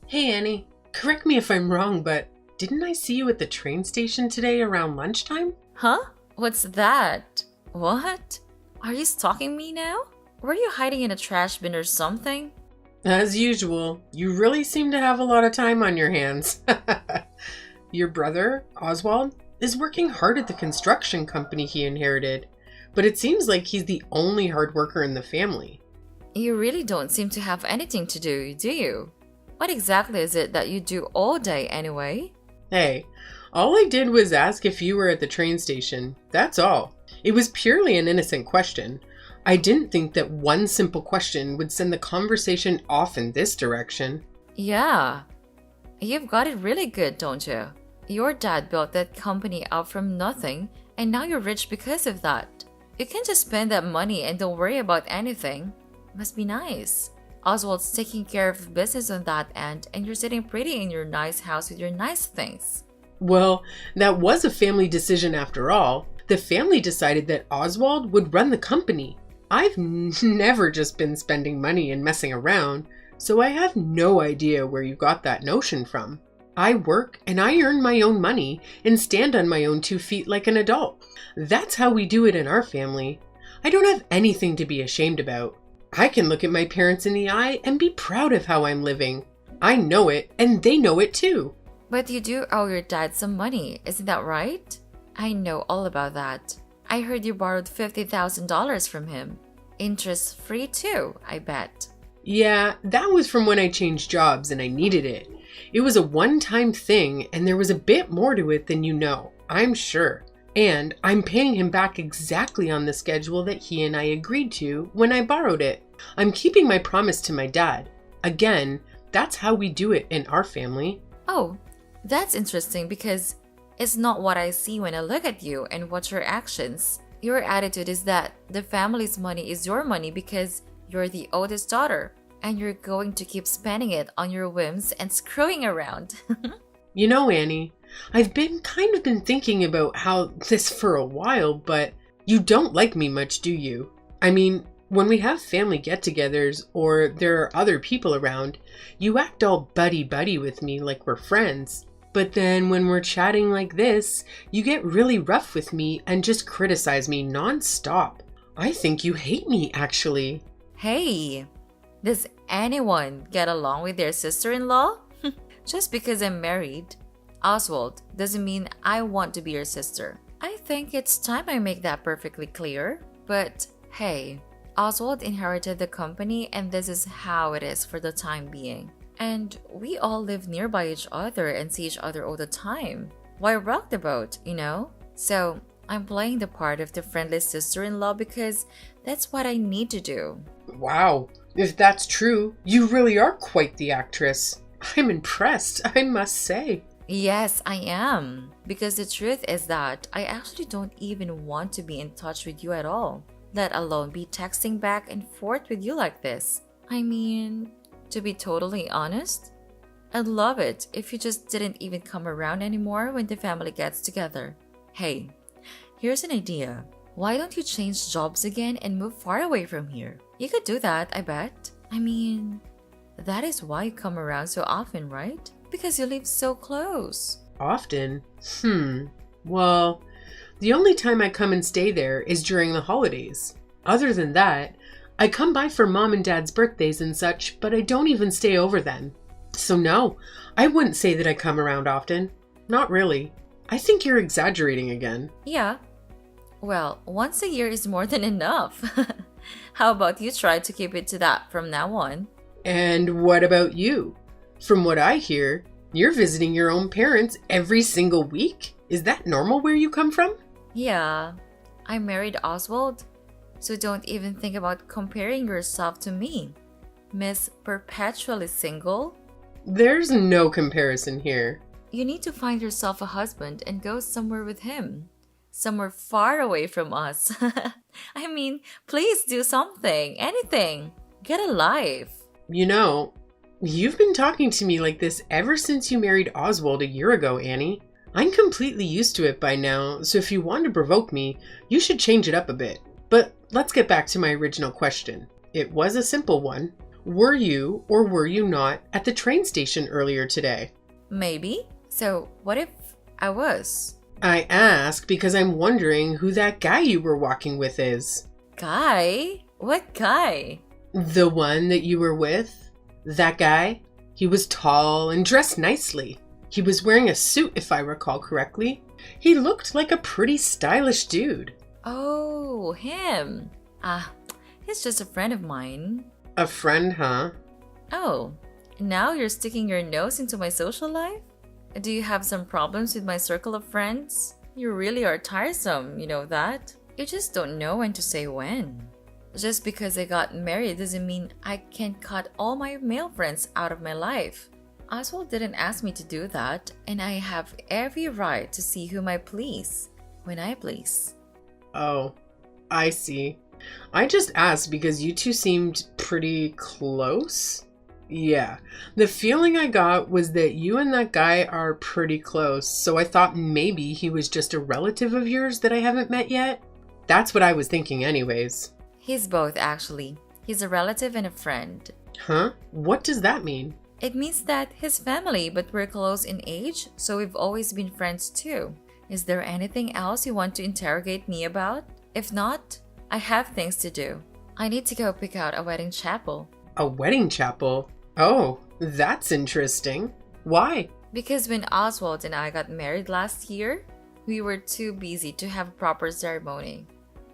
Hey Annie, correct me if I'm wrong, but didn't I see you at the train station today around lunchtime? Huh? What's that? What? Are you stalking me now? Were you hiding in a trash bin or something? As usual, you really seem to have a lot of time on your hands. Your brother, Oswald, is working hard at the construction company he inherited, but it seems like he's the only hard worker in the family. You really don't seem to have anything to do you? What exactly is it that you do all day anyway? Hey, all I did was ask if you were at the train station. That's all. It was purely an innocent question. I didn't think that one simple question would send the conversation off in this direction. Yeah. You've got it really good, don't you? Your dad built that company out from nothing, and now you're rich because of that. You can just spend that money and don't worry about anything. Must be nice. Oswald's taking care of the business on that end, and you're sitting pretty in your nice house with your nice things. Well, that was a family decision after all. The family decided that Oswald would run the company. I've never just been spending money and messing around, so I have no idea where you got that notion from. I work and I earn my own money and stand on my own 2 feet like an adult. That's how we do it in our family. I don't have anything to be ashamed about. I can look at my parents in the eye and be proud of how I'm living. I know it and they know it too. But you do owe your dad some money, isn't that right? I know all about that. I heard you borrowed $50,000 from him. Interest-free too, I bet. Yeah, that was from when I changed jobs and I needed it. It was a one-time thing and there was a bit more to it than you know, I'm sure. And I'm paying him back exactly on the schedule that he and I agreed to when I borrowed it. I'm keeping my promise to my dad. Again, that's how we do it in our family. Oh, that's interesting because it's not what I see when I look at you and watch your actions. Your attitude is that the family's money is your money because you're the oldest daughter and you're going to keep spending it on your whims and screwing around. You know, Annie, I've been thinking about how this for a while, but you don't like me much, do you? I mean, when we have family get-togethers or there are other people around, you act all buddy-buddy with me like we're friends. But then when we're chatting like this, you get really rough with me and just criticize me non-stop. I think you hate me, actually. Hey, does anyone get along with their sister-in-law? Just because I'm married, Oswald, doesn't mean I want to be your sister. I think it's time I make that perfectly clear. But hey, Oswald inherited the company and this is how it is for the time being. And we all live nearby each other and see each other all the time. Why rock the boat, you know? So I'm playing the part of the friendly sister-in-law because that's what I need to do. Wow, if that's true, you really are quite the actress. I'm impressed, I must say. Yes, I am. Because the truth is that I actually don't even want to be in touch with you at all, let alone be texting back and forth with you like this. I mean, to be totally honest, I'd love it if you just didn't even come around anymore when the family gets together. Hey, here's an idea. Why don't you change jobs again and move far away from here? You could do that, I bet. I mean, that is why you come around so often, right? Because you live so close. Often? Well, the only time I come and stay there is during the holidays. Other than that, I come by for mom and dad's birthdays and such, but I don't even stay over then. So no, I wouldn't say that I come around often. Not really. I think you're exaggerating again. Yeah. Well, once a year is more than enough. How about you try to keep it to that from now on? And what about you? From what I hear, you're visiting your own parents every single week? Is that normal where you come from? Yeah, I married Oswald, so don't even think about comparing yourself to me. Miss Perpetually Single. There's no comparison here. You need to find yourself a husband and go somewhere with him. Somewhere far away from us. I mean, please do something, anything. Get a life. You know, you've been talking to me like this ever since you married Oswald a year ago, Annie. I'm completely used to it by now, so if you want to provoke me, you should change it up a bit. But let's get back to my original question. It was a simple one. Were you or were you not at the train station earlier today? Maybe. So, what if I was? I ask because I'm wondering who that guy you were walking with is. Guy? What guy? The one that you were with? That guy? He was tall and dressed nicely. He was wearing a suit, if I recall correctly. He looked like a pretty stylish dude. Oh, him. He's just a friend of mine. A friend, huh? Oh, now you're sticking your nose into my social life? Do you have some problems with my circle of friends? You really are tiresome, you know that? You just don't know when to say when. Just because I got married doesn't mean I can cut all my male friends out of my life. Oswald didn't ask me to do that, and I have every right to see whom I please, when I please. Oh, I see. I just asked because you two seemed pretty close. Yeah, the feeling I got was that you and that guy are pretty close, so I thought maybe he was just a relative of yours that I haven't met yet. That's what I was thinking anyways. He's both, actually. He's a relative and a friend. Huh? What does that mean? It means that his family, but we're close in age, so we've always been friends too. Is there anything else you want to interrogate me about? If not, I have things to do. I need to go pick out a wedding chapel. A wedding chapel? Oh, that's interesting. Why? Because when Oswald and I got married last year, we were too busy to have a proper ceremony.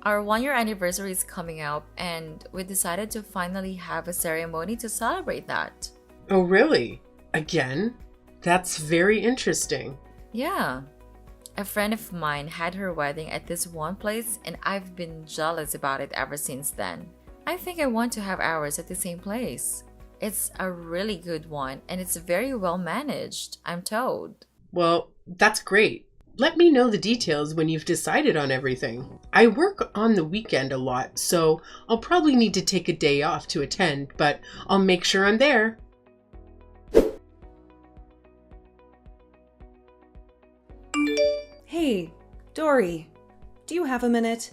Our 1-year anniversary is coming up, and we decided to finally have a ceremony to celebrate that. Oh, really? Again? That's very interesting. Yeah. A friend of mine had her wedding at this one place, and I've been jealous about it ever since then. I think I want to have ours at the same place. It's a really good one, and it's very well managed, I'm told. Well, that's great. Let me know the details when you've decided on everything. I work on the weekend a lot, so I'll probably need to take a day off to attend, but I'll make sure I'm there. Hey, Dory, do you have a minute?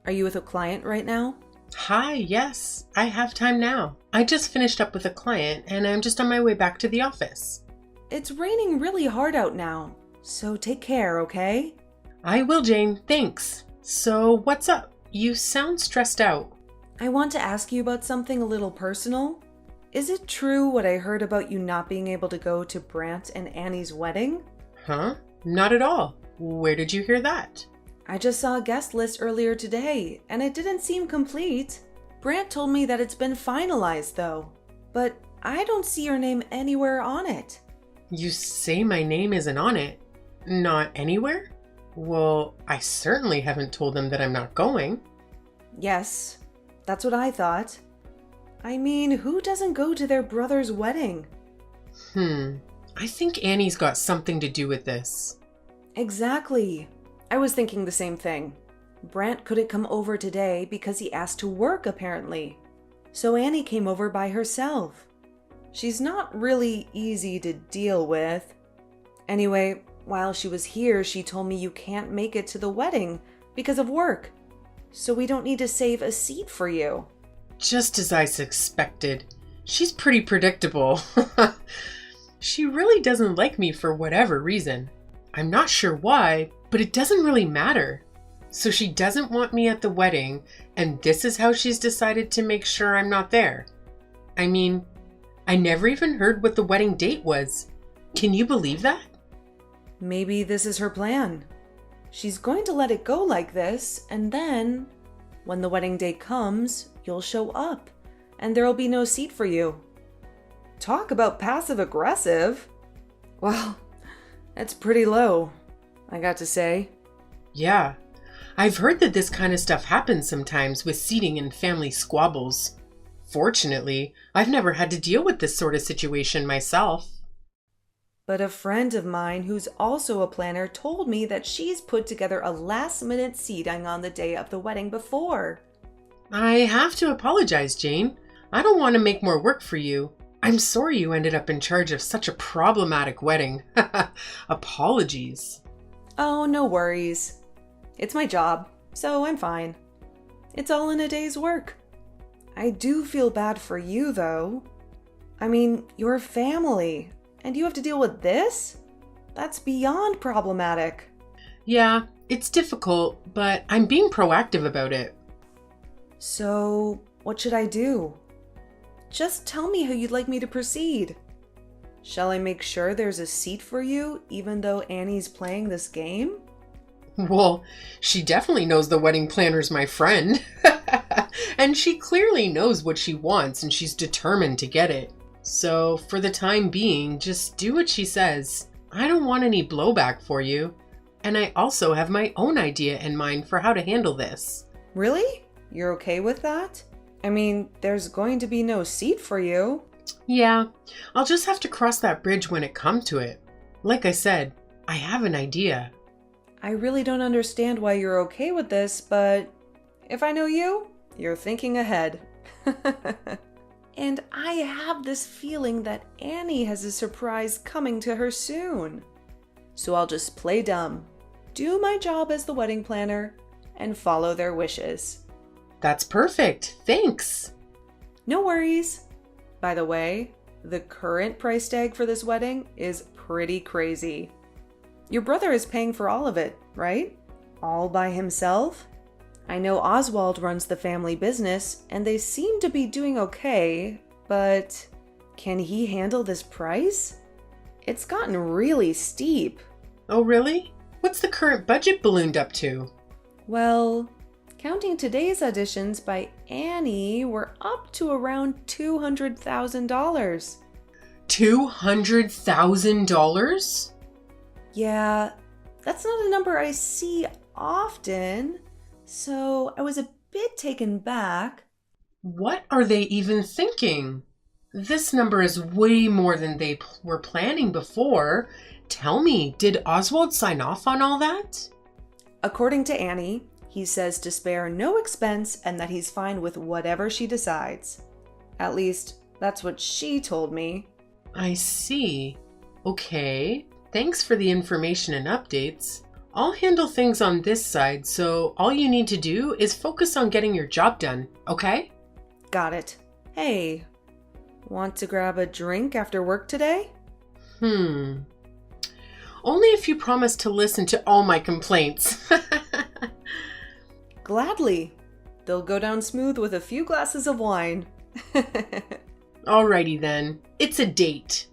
Are you with a client right now? Hi, yes, I have time now. I just finished up with a client and I'm just on my way back to the office. It's raining really hard out now, so take care, okay? I will, Jane, thanks. So what's up? You sound stressed out. I want to ask you about something a little personal. Is it true what I heard about you not being able to go to Brant and Annie's wedding? Huh? Not at all. Where did you hear that? I just saw a guest list earlier today, and it didn't seem complete. Brant told me that it's been finalized, though, but I don't see your name anywhere on it. You say my name isn't on it? Not anywhere? Well, I certainly haven't told them that I'm not going. Yes, that's what I thought. I mean, who doesn't go to their brother's wedding? I think Annie's got something to do with this. Exactly. I was thinking the same thing. Brant couldn't come over today because he asked to work, apparently. So Annie came over by herself. She's not really easy to deal with. Anyway, while she was here, she told me you can't make it to the wedding because of work. So we don't need to save a seat for you. Just as I suspected. She's pretty predictable. She really doesn't like me for whatever reason. I'm not sure why, but it doesn't really matter. So she doesn't want me at the wedding, and this is how she's decided to make sure I'm not there. I mean, I never even heard what the wedding date was. Can you believe that? Maybe this is her plan. She's going to let it go like this, and then, when the wedding day comes, you'll show up, and there'll be no seat for you. Talk about passive-aggressive. Well, that's pretty low, I got to say. Yeah, I've heard that this kind of stuff happens sometimes with seating and family squabbles. Fortunately, I've never had to deal with this sort of situation myself. But a friend of mine who's also a planner told me that she's put together a last-minute seating on the day of the wedding before. I have to apologize, Jane. I don't want to make more work for you. I'm sorry you ended up in charge of such a problematic wedding. Apologies. Oh, no worries. It's my job, so I'm fine. It's all in a day's work. I do feel bad for you, though. I mean, you're family, and you have to deal with this? That's beyond problematic. Yeah, it's difficult, but I'm being proactive about it. So, what should I do? Just tell me how you'd like me to proceed. Shall I make sure there's a seat for you, even though Annie's playing this game? Well, she definitely knows the wedding planner's my friend. And she clearly knows what she wants and she's determined to get it. So, for the time being, just do what she says. I don't want any blowback for you. And I also have my own idea in mind for how to handle this. Really? You're okay with that? I mean, there's going to be no seat for you. Yeah, I'll just have to cross that bridge when it comes to it. Like I said, I have an idea. I really don't understand why you're okay with this, but if I know you, you're thinking ahead. And I have this feeling that Annie has a surprise coming to her soon. So I'll just play dumb, do my job as the wedding planner, and follow their wishes. That's perfect. Thanks. No worries. By the way, the current price tag for this wedding is pretty crazy. Your brother is paying for all of it, right? All by himself? I know Oswald runs the family business, and they seem to be doing okay, but can he handle this price? It's gotten really steep. Oh, really? What's the current budget ballooned up to? Well, counting today's auditions by Annie, we're up to around $200,000. $200,000? Yeah, that's not a number I see often, so I was a bit taken back. What are they even thinking? This number is way more than they were planning before. Tell me, did Oswald sign off on all that? According to Annie, he says to spare no expense and that he's fine with whatever she decides. At least, that's what she told me. I see. Okay. Thanks for the information and updates. I'll handle things on this side, so all you need to do is focus on getting your job done, okay? Got it. Hey, want to grab a drink after work today? Only if you promise to listen to all my complaints. Gladly. They'll go down smooth with a few glasses of wine. Alrighty then. It's a date.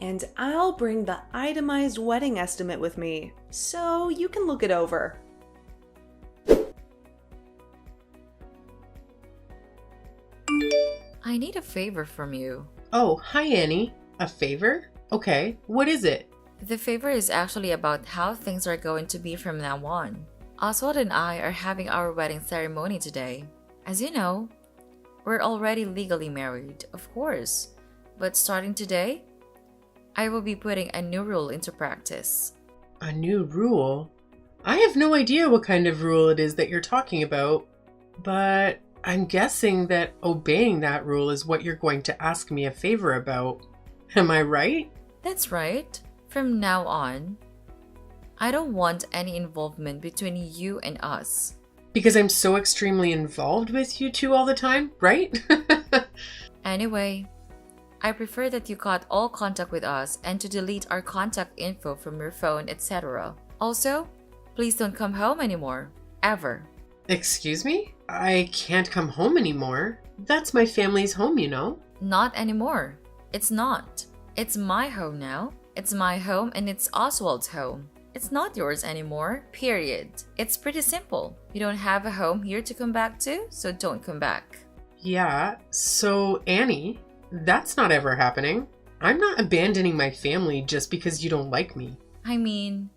And I'll bring the itemized wedding estimate with me, so you can look it over. I need a favor from you. Oh, hi Annie. A favor? Okay, what is it? The favor is actually about how things are going to be from now on. Oswald and I are having our wedding ceremony today. As you know, we're already legally married, of course. But starting today, I will be putting a new rule into practice. A new rule? I have no idea what kind of rule it is that you're talking about, but I'm guessing that obeying that rule is what you're going to ask me a favor about. Am I right? That's right. From now on, I don't want any involvement between you and us. Because I'm so extremely involved with you two all the time, right? Anyway, I prefer that you cut all contact with us and to delete our contact info from your phone, etc. Also, please don't come home anymore. Ever. Excuse me? I can't come home anymore. That's my family's home, you know. Not anymore. It's not. It's my home now. It's my home and it's Oswald's home. It's not yours anymore, period. It's pretty simple. You don't have a home here to come back to, so don't come back. Yeah, so Annie, that's not ever happening. I'm not abandoning my family just because you don't like me. I mean,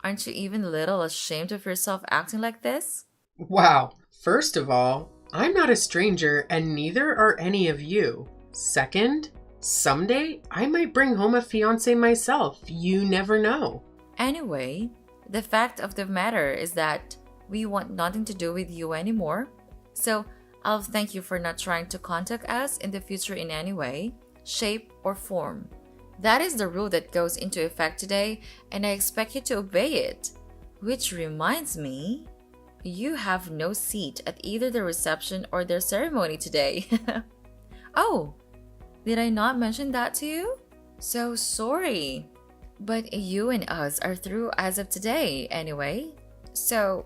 aren't you even a little ashamed of yourself acting like this? Wow. First of all, I'm not a stranger and neither are any of you. Second, someday I might bring home a fiancé myself. You never know. Anyway, the fact of the matter is that we want nothing to do with you anymore. So I'll thank you for not trying to contact us in the future in any way, shape, or form. That is the rule that goes into effect today, and I expect you to obey it. Which reminds me, You have no seat at either the reception or their ceremony today. Oh, did I not mention that to you? So sorry. But you and us are through as of today, anyway. So,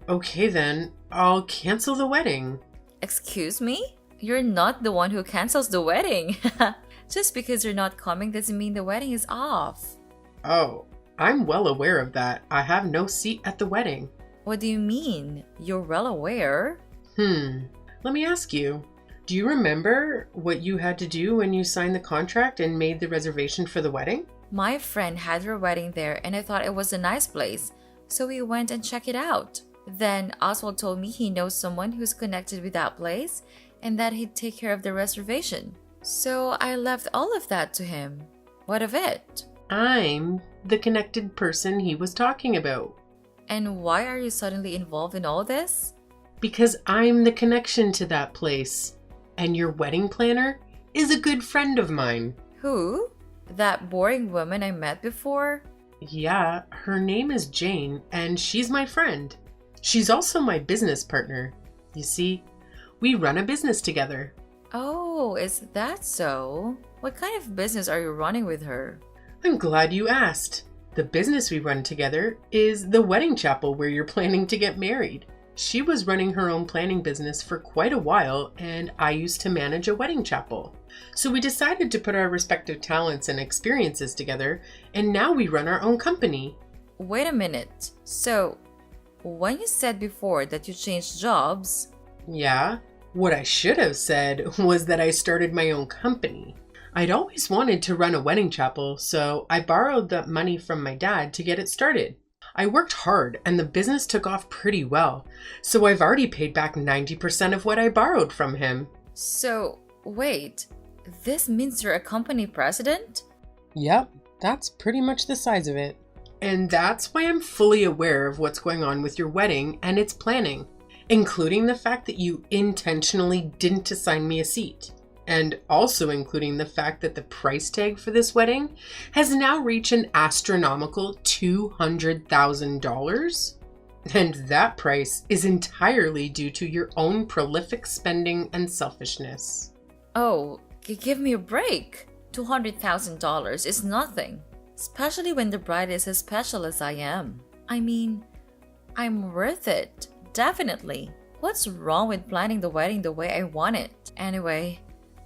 Okay then, I'll cancel the wedding. excuse me? You're not the one who cancels the wedding. Just because you're not coming doesn't mean the wedding is off. Oh, I'm well aware of that. I have no seat at the wedding. What do you mean? You're well aware? Let me ask you. Do you remember what you had to do when you signed the contract and made the reservation for the wedding? My friend had her wedding there and I thought it was a nice place, so we went and checked it out. Then Oswald told me he knows someone who's connected with that place and that he'd take care of the reservation. So I left all of that to him. What of it? I'm the connected person he was talking about. And why are you suddenly involved in all this? Because I'm the connection to that place. And your wedding planner is a good friend of mine. Who? That boring woman I met before? Yeah, her name is Jane, and she's my friend. She's also my business partner. You see, we run a business together. Oh, is that so? What kind of business are you running with her? I'm glad you asked. The business we run together is the wedding chapel where you're planning to get married. She was running her own planning business for quite a while, and I used to manage a wedding chapel. So we decided to put our respective talents and experiences together, and now we run our own company. Wait a minute. So, when you said before that you changed jobs... Yeah, what I should have said was that I started my own company. I'd always wanted to run a wedding chapel, so I borrowed the money from my dad to get it started. I worked hard and the business took off pretty well, so I've already paid back 90% of what I borrowed from him. So, wait, this means you're a company president? Yep, that's pretty much the size of it. And that's why I'm fully aware of what's going on with your wedding and its planning, including the fact that you intentionally didn't assign me a seat. And also including the fact that the price tag for this wedding has now reached an astronomical $200,000. And that price is entirely due to your own prolific spending and selfishness. Oh, give me a break. $200,000 is nothing, especially when the bride is as special as I am. I mean, I'm worth it, definitely. What's wrong with planning the wedding the way I want it? Anyway,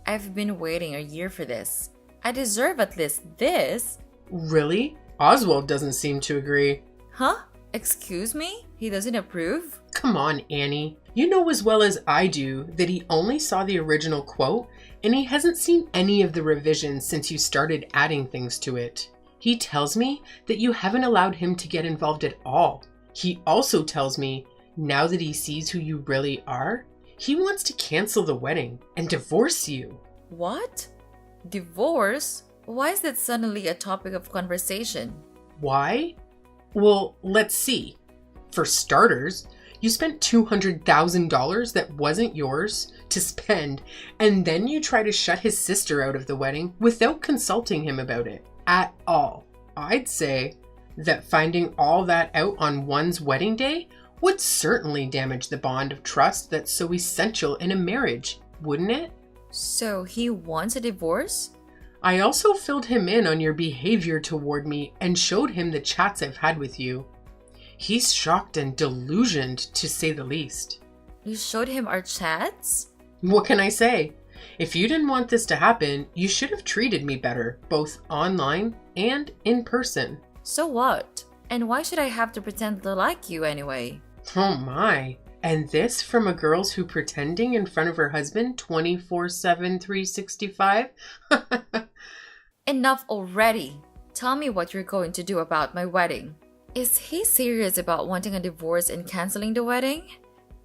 I've been waiting a year for this. I deserve at least this. Really? Oswald doesn't seem to agree. Huh? Excuse me? He doesn't approve? Come on, Annie. You know as well as I do that he only saw the original quote and he hasn't seen any of the revisions since you started adding things to it. He tells me that you haven't allowed him to get involved at all. He also tells me, now that he sees who you really are, he wants to cancel the wedding and divorce you. What? Divorce? Why is that suddenly a topic of conversation? Why? Well, let's see. For starters, you spent $200,000 that wasn't yours to spend, and then you try to shut his sister out of the wedding without consulting him about it at all. I'd say that finding all that out on one's wedding day would certainly damage the bond of trust that's so essential in a marriage, wouldn't it? So he wants a divorce? I also filled him in on your behavior toward me and showed him the chats I've had with you. He's shocked and delusioned, to say the least. You showed him our chats? What can I say? If you didn't want this to happen, you should have treated me better, both online and in person. So what? And why should I have to pretend to like you anyway? Oh my. And this from a girl who's pretending in front of her husband 24/7, 365? Enough already. Tell me what you're going to do about my wedding. Is he serious about wanting a divorce and canceling the wedding?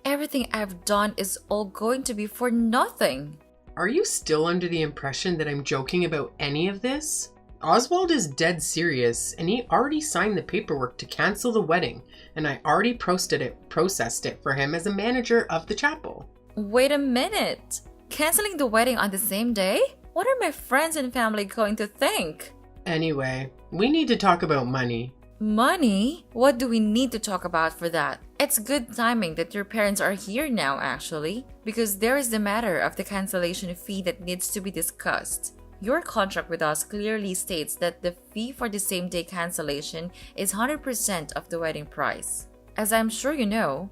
Everything I've done is all going to be for nothing. Are you still under the impression that I'm joking about any of this? Oswald is dead serious, and he already signed the paperwork to cancel the wedding, and I already processed it for him as a manager of the chapel. Wait a minute. Canceling the wedding on the same day? What are my friends and family going to think? Anyway, we need to talk about money. Money? What do we need to talk about for that? It's good timing that your parents are here now, actually, because there is the matter of the cancellation fee that needs to be discussed. Your contract with us clearly states that the fee for the same-day cancellation is 100% of the wedding price. As I'm sure you know,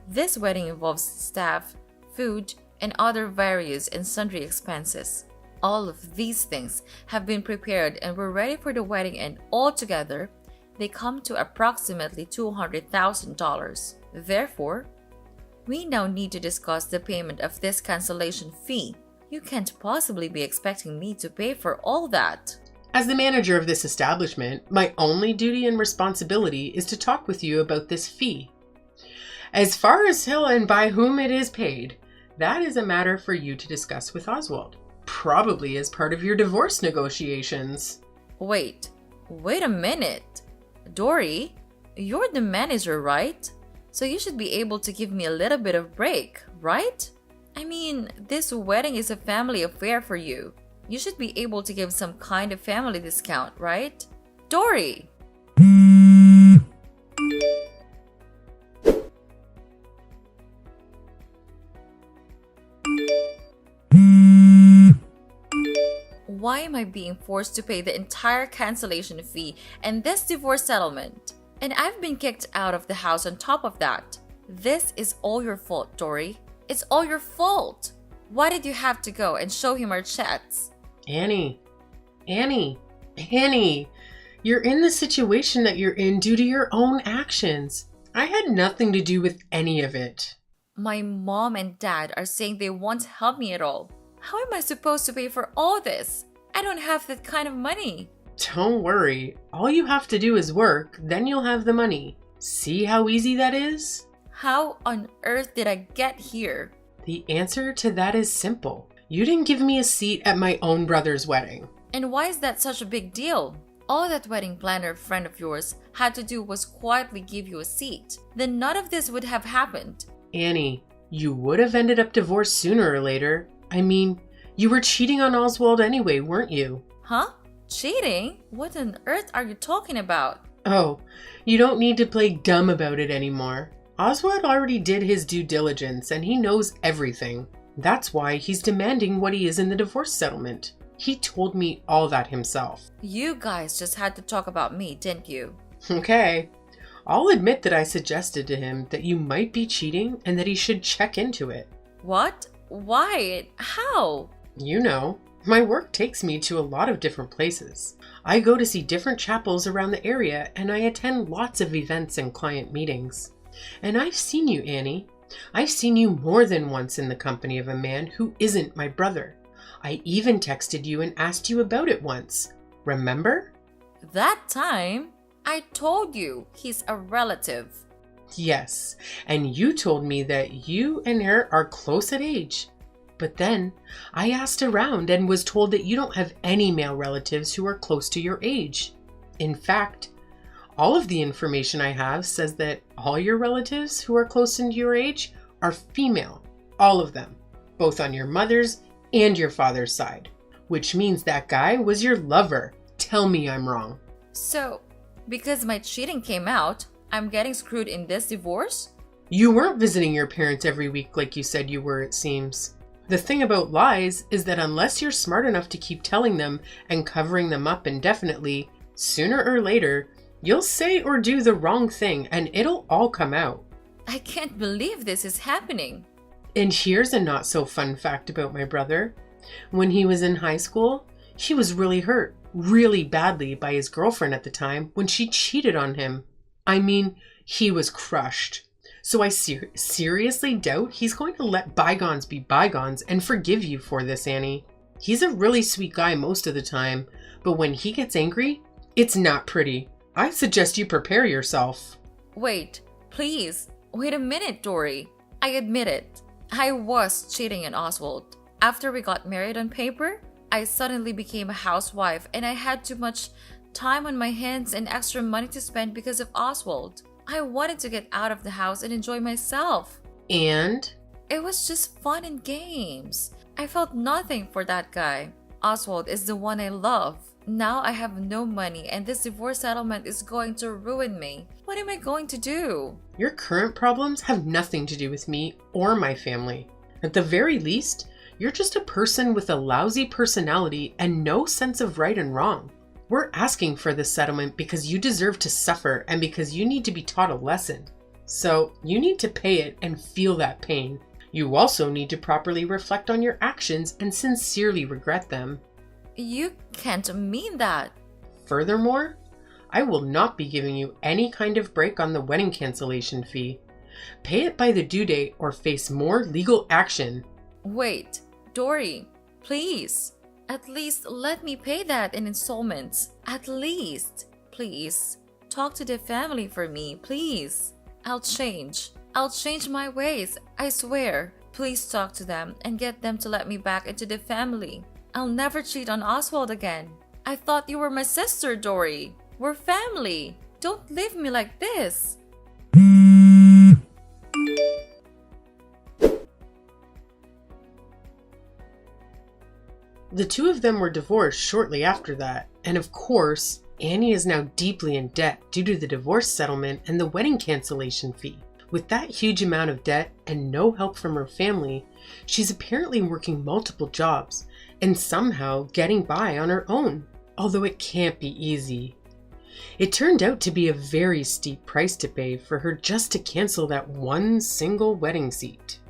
this wedding involves staff, food, and other various and sundry expenses. All of these things have been prepared and we're ready for the wedding, and altogether, they come to approximately $200,000. Therefore, we now need to discuss the payment of this cancellation fee. You can't possibly be expecting me to pay for all that. As the manager of this establishment, my only duty and responsibility is to talk with you about this fee. As far as how and by whom it is paid, that is a matter for you to discuss with Oswald, probably as part of your divorce negotiations. Wait a minute. Dory, you're the manager, right? So you should be able to give me a little bit of break, right? I mean, this wedding is a family affair for you. You should be able to give some kind of family discount, right? Dory! Why am I being forced to pay the entire cancellation fee and this divorce settlement? And I've been kicked out of the house on top of that. This is all your fault, Dory. It's all your fault. Why did you have to go and show him our chats? Annie, you're in the situation that you're in due to your own actions. I had nothing to do with any of it. My mom and dad are saying they won't help me at all. How am I supposed to pay for all this? I don't have that kind of money. Don't worry. All you have to do is work, then you'll have the money. See how easy that is? How on earth did I get here? The answer to that is simple. You didn't give me a seat at my own brother's wedding. And why is that such a big deal? All that wedding planner friend of yours had to do was quietly give you a seat. Then none of this would have happened. Annie, you would have ended up divorced sooner or later. I mean, you were cheating on Oswald anyway, weren't you? Huh? Cheating? What on earth are you talking about? Oh, you don't need to play dumb about it anymore. Oswald already did his due diligence and he knows everything. That's why he's demanding what he is in the divorce settlement. He told me all that himself. You guys just had to talk about me, didn't you? Okay. I'll admit that I suggested to him that you might be cheating and that he should check into it. What? Why? How? You know, my work takes me to a lot of different places. I go to see different chapels around the area and I attend lots of events and client meetings. And I've seen you, Annie. I've seen you more than once in the company of a man who isn't my brother. I even texted you and asked you about it once. Remember? That time, I told you he's a relative. Yes, and you told me that you and her are close at age. But then I asked around and was told that you don't have any male relatives who are close to your age. In fact, all of the information I have says that all your relatives who are close to your age are female. All of them. Both on your mother's and your father's side. Which means that guy was your lover. Tell me I'm wrong. So, because my cheating came out, I'm getting screwed in this divorce? You weren't visiting your parents every week like you said you were, it seems. The thing about lies is that unless you're smart enough to keep telling them and covering them up indefinitely, sooner or later, you'll say or do the wrong thing and it'll all come out. I can't believe this is happening. And here's a not so fun fact about my brother. When he was in high school, he was really hurt, really badly by his girlfriend at the time when she cheated on him. I mean, he was crushed. So I seriously doubt he's going to let bygones be bygones and forgive you for this, Annie. He's a really sweet guy most of the time, but when he gets angry, it's not pretty. I suggest you prepare yourself. Wait, please. Wait a minute, Dory. I admit it. I was cheating on Oswald. After we got married on paper, I suddenly became a housewife and I had too much time on my hands and extra money to spend because of Oswald. I wanted to get out of the house and enjoy myself. And? It was just fun and games. I felt nothing for that guy. Oswald is the one I love. Now I have no money and this divorce settlement is going to ruin me. What am I going to do? Your current problems have nothing to do with me or my family. At the very least, you're just a person with a lousy personality and no sense of right and wrong. We're asking for this settlement because you deserve to suffer and because you need to be taught a lesson. So you need to pay it and feel that pain. You also need to properly reflect on your actions and sincerely regret them. You can't mean that. Furthermore, I will not be giving you any kind of break on the wedding cancellation fee. Pay it by the due date or face more legal action. Wait, Dory, please. At least let me pay that in installments. At least. Please. Talk to the family for me, please. I'll change. I'll change my ways, I swear. Please talk to them and get them to let me back into the family. I'll never cheat on Oswald again. I thought you were my sister, Dory. We're family. Don't leave me like this. The two of them were divorced shortly after that, and of course, Annie is now deeply in debt due to the divorce settlement and the wedding cancellation fee. With that huge amount of debt and no help from her family, she's apparently working multiple jobs and somehow getting by on her own, although it can't be easy. It turned out to be a very steep price to pay for her just to cancel that one single wedding seat.